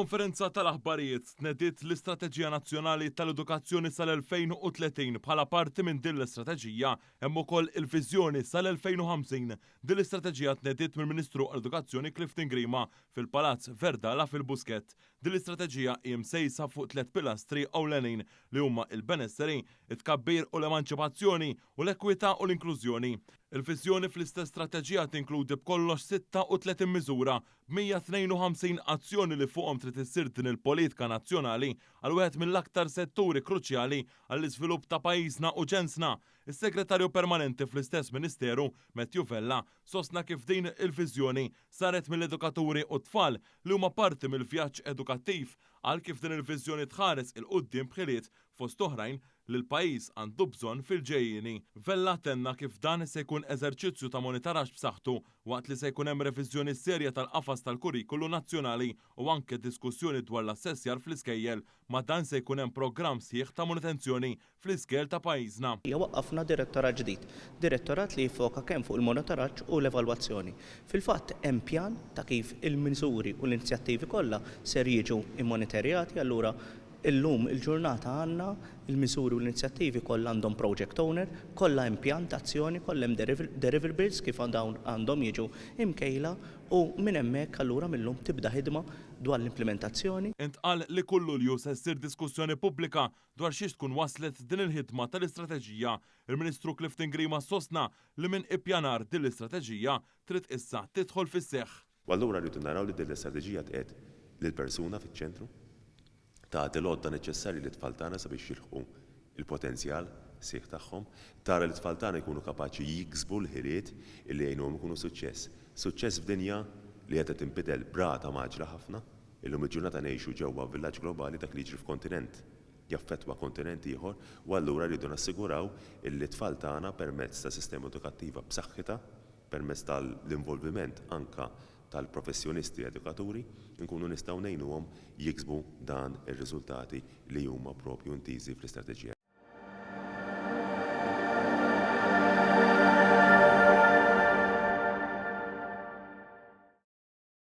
Il-Konferenza tal-Aħbarijiet tnediet l-Istrateġija Nazzjonali tal-Edukazzjoni sal-2030 bħala parti minn din l-istrateġija hemm ukoll il-Viżjoni sal-2050. Din l-istrateġija tnediet mill-Ministru għall-Edukazzjoni Clifton Grima fil-Palazz Verdala fil-Buskett. Din l-istrateġija hija msejsa fuq 3 pilastri ewlenin li huma l-benesseri, it-tkabbir u l-emanċipazzjoni u l-ekwità u l-inklużjoni. Il-viżjoni fl-istess strateġija tinkludi b'kollox 36 miżura, 152 azzjoni li fuqhom trid issir din il-politika nazzjonali għal wieħed mill-aktar setturi kruċjali għall-iżvilupp ta' pajjiżna u ġensna. Is-Segretarju Permanenti fl-istess Ministeru, Matthew Vella, sostna kif din il-viżjoni saret mill-edukaturi u tfal li huma parti mill-vjaġġ edukattiv għal kif din il-viżjoni tħares il-qudiem bħiliet fost oħrajn li l-pajjiż għandu bżonn fil-ġejjieni. Vella tenna kif dan se jkun eżerċizzju ta' monitoraġġ b'saħħtu waqt li se jkun hemm reviżjoni serja tal-qafas tal-kurrikulu nazzjonali u anke diskussjoni dwar l-assessjar fl-iskejjel, ma dan se jkun hemm programm sħiħ ta' manutenzjoni fl-iskejjel ta' pajjiżna. Waqqafna direttorat ġdid, direttorat li jfoka kemm fuq il-monitoraġġ u l-evalwazzjoni. Fil-fatt hemm pjan ta' kif il-miżuri u l-inizjattivi kollha ser jiġu immonitorjati. Allura illum il-ġurnata għandna il-miżuri u l-inizjattivi kollha għandhom project owner, kollha hemm pjan ta' azzjoni, kollha hemm deliverables kif dawn għandhom jiġu imkejla u minn hemmhekk allura millum tibda ħidma dwar l-implementazzjoni. Intqal li kull Lulju se ssir diskussjoni pubblika dwar xiex tkun waslet din il-ħidma tal-istrateġija. Il-Ministru Clifton Grima sostna li minn ippjanar din l-istrateġija trid issa tidħol fis-seħħ. U allura rridu naraw li din l-istrateġija tqiegħed lill-persuna fiċ-ċentru, tagħti l-għodda neċessarji li tfal tagħna sabiex jilħqu il-potenzjal sieħ tagħhom, tara li tfal tagħna jkunu kapaċi jiksbu l-ħiliet illi jgħinhom ikunu suċċess. Suċċess f'dinja li qed tinbidel b'rata maġla ħafna, illum il-ġurnata ngħixu ġewwa villaġġ globali dak li jiġri f'kontinent jaffettwa kontinent ieħor u allura rridu nassiguraw illi t-tfal tagħna permezz ta' sistema edukattiva b'saħħitha, permezz tal-involviment anke tal-professjonisti edukaturi, nkunu nistgħu ngħinuhom jiksbu dan ir-riżultati li huma proprju ntiżi fl-istrateġija.